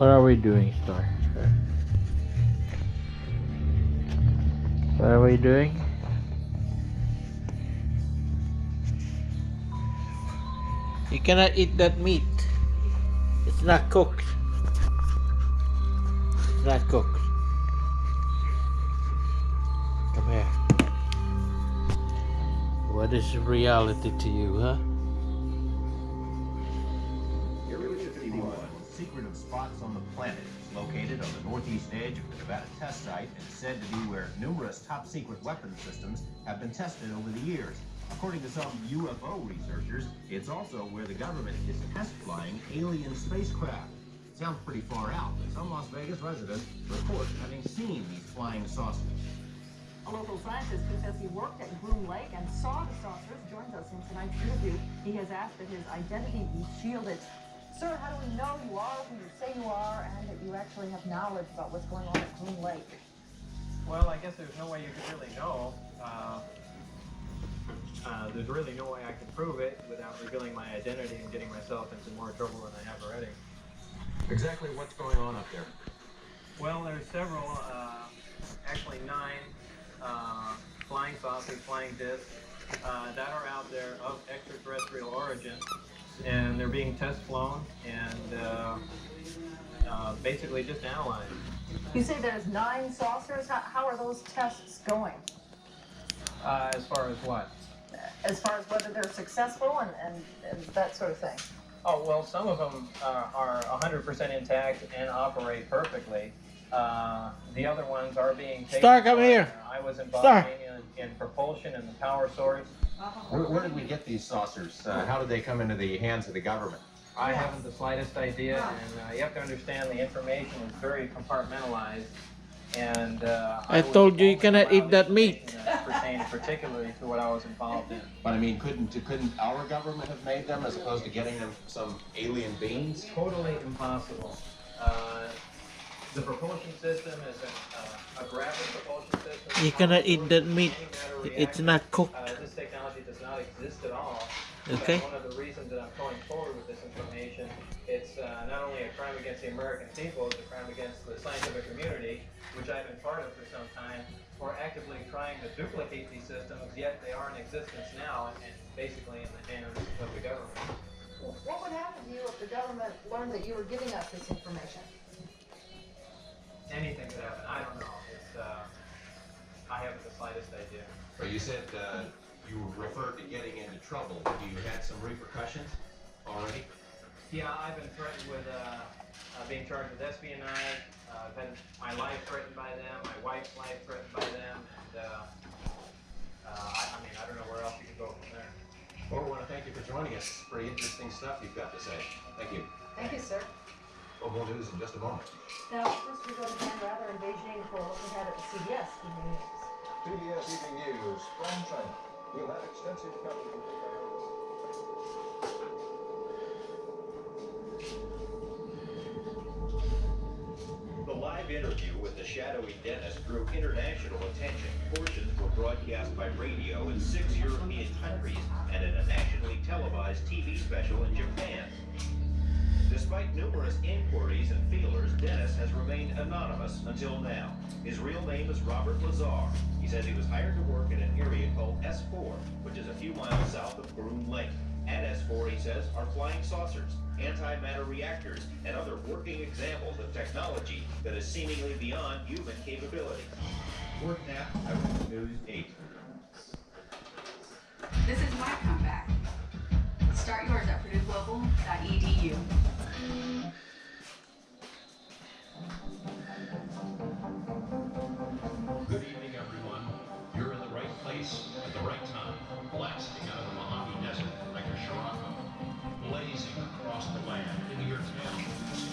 What are we doing, Star? What are we doing? You cannot eat that meat. It's not cooked. It's not cooked. Come here. What is reality to you, huh? Area 51, secret of spots on the planet, is located on the northeast edge of the Nevada test site and is said to be where numerous top-secret weapons systems have been tested over the years. According to some UFO researchers, it's also where the government is test flying alien spacecraft. Sounds pretty far out, but some Las Vegas residents report having seen these flying saucers. A local scientist who says he worked at Groom Lake and saw the saucers joins us in tonight's interview. He has asked that his identity be shielded. Sir, how do we know you are who you say you are and that you actually have knowledge about what's going on at Groom Lake? Well, I guess there's no way you could really know. There's really no way I can prove it without revealing my identity and getting myself into more trouble than I have already. Exactly what's going on up there? Well, there's several, actually 9 flying saucers, flying discs that are out there of extraterrestrial origin, and they're being test flown and basically just analyzed. You say there's 9 saucers. How are those tests going? As far as what? As far as whether they're successful and that sort of thing. Oh, well, some of them are 100% intact and operate perfectly. The other ones are being taken. Star, come here. I was involved Star. in propulsion and the power source. Where did we get these saucers? How did they come into the hands of the government? I haven't the slightest idea, and you have to understand the information is very compartmentalized. And I told you you cannot eat that meat. That pertains particularly to what I was involved in. But I mean, couldn't our government have made them as opposed to getting them from some alien beings? Totally impossible. The propulsion system is a gravity propulsion system. You cannot eat that meat. It's not cooked. This technology does not exist at all. Okay. One of the reasons that I'm going forward with this information, it's not only a crime against the American people, it's a crime against the scientific community, which I've been part of for some time. We're actively trying to duplicate these systems, yet they are in existence now and basically in the hands of the government. What would happen to you if the government learned that you were giving us this information? Anything could happen. I don't know. I haven't the slightest idea. But you said you referred to getting into trouble. Have you had some repercussions already? Yeah, I've been threatened with being charged with espionage. I've had my life threatened by them, my wife's life threatened by them, and I don't know where else you can go from there. Well, we want to thank you for joining us. Pretty interesting stuff you've got to say. Thank you. Thank you, sir. Well, more news in just a moment. Now, first we go to Dan Rather in Beijing for what we had at the CBS Evening News. PBS Evening News from China. We'll have extensive coverage of the The live interview with the shadowy Dennis drew international attention. Portions were broadcast by radio in 6 European countries and in a nationally televised TV special in Japan. Despite numerous inquiries and feelers, Dennis has remained anonymous until now. His real name is Robert Lazar. He says he was hired to work in an area called S4, which is a few miles south of Groom Lake. At S4, he says, are flying saucers, antimatter reactors, and other working examples of technology that is seemingly beyond human capability. Work now, Eyewitness News 8. This is my comeback. Start yours at purdueglobal.edu. Good evening, everyone. You're in the right place at the right time, blasting out of the Mojave Desert like a Scirocco, blazing across the land into your town,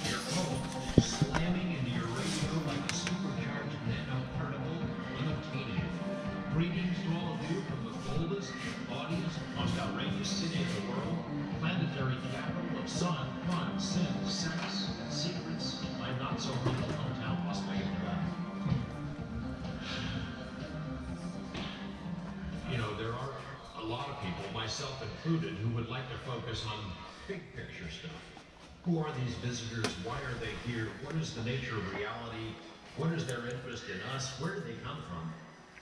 your home, slamming into your radio like a supercharged nanoparticle unobtainium. Greetings to all of you from the boldest, baudiest, most outrageous city in the world, planetary capital of sun, fun, sin, sex, and secrets, my not-so-humble hometown, Las Vegas, Nevada. You know, there are a lot of people, myself included, who would like to focus on big picture stuff. Who are these visitors? Why are they here? What is the nature of reality? What is their interest in us? Where do they come from?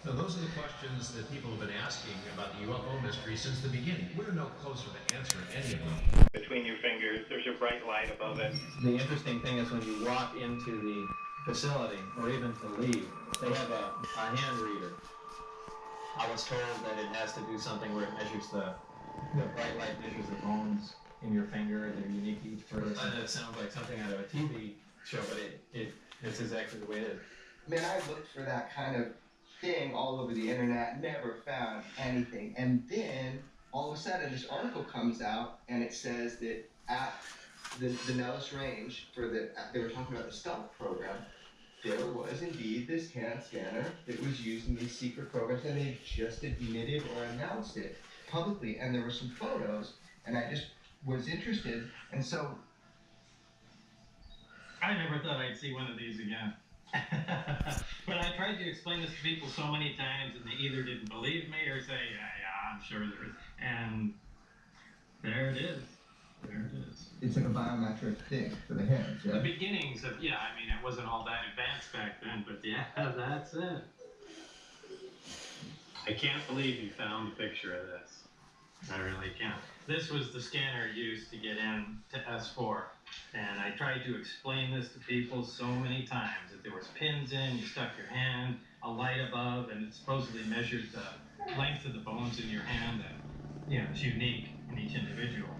Now, those are the questions that people have been asking about the UFO mystery since the beginning. We're no closer to answering any of them. Between your fingers, there's a bright light above it. The interesting thing is when you walk into the facility, or even to leave, they have a hand reader. I was told that it has to do something where it measures the bright light measures the bones in your finger. They're unique to each person. It sounds like something out of a TV show, but it's exactly the way it is. Man, I looked for that kind of thing all over the internet, never found anything. And then all of a sudden this article comes out and it says that at the Nellis Range they were talking about the stealth program, there was indeed this hand scanner that was used in these secret programs, and they just admitted or announced it publicly, and there were some photos, and I just was interested, and so I never thought I'd see one of these again. But I tried to explain this to people so many times, and they either didn't believe me or say, yeah, I'm sure there is. And there it is. There it is. it's like a biometric thing for the hands, The yeah? beginnings of, it wasn't all that advanced back then, but yeah, that's it. I can't believe you found a picture of this. I really can't. This was the scanner used to get in to S4. And I tried to explain this to people so many times, that there was pins in, you stuck your hand, a light above, and it supposedly measures the length of the bones in your hand, and, it's unique in each individual.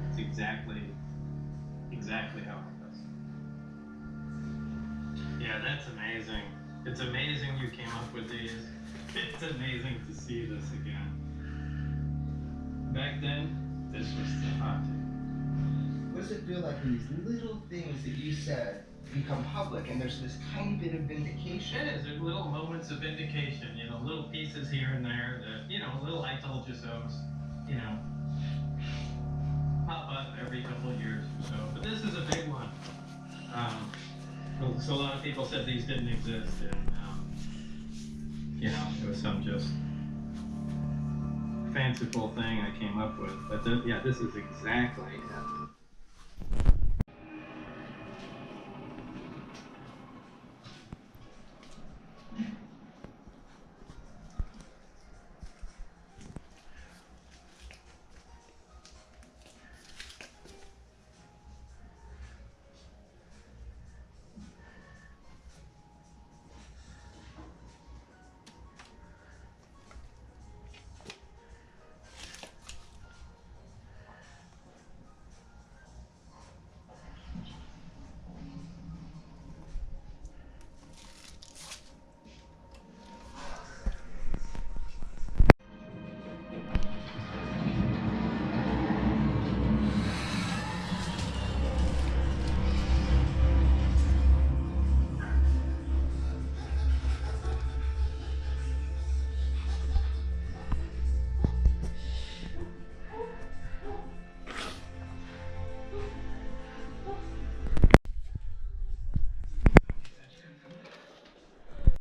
It's exactly how it was. Yeah, that's amazing. It's amazing you came up with these. It's amazing to see this again. Back then, this was the hot take. What does it feel like when these little things that you said become public and there's this tiny bit of vindication? It is. There's little moments of vindication, little pieces here and there that, little I told you so's, pop up every couple of years or so. But this is a big one. So a lot of people said these didn't exist, and, it was some just fanciful thing I came up with. But this is exactly it.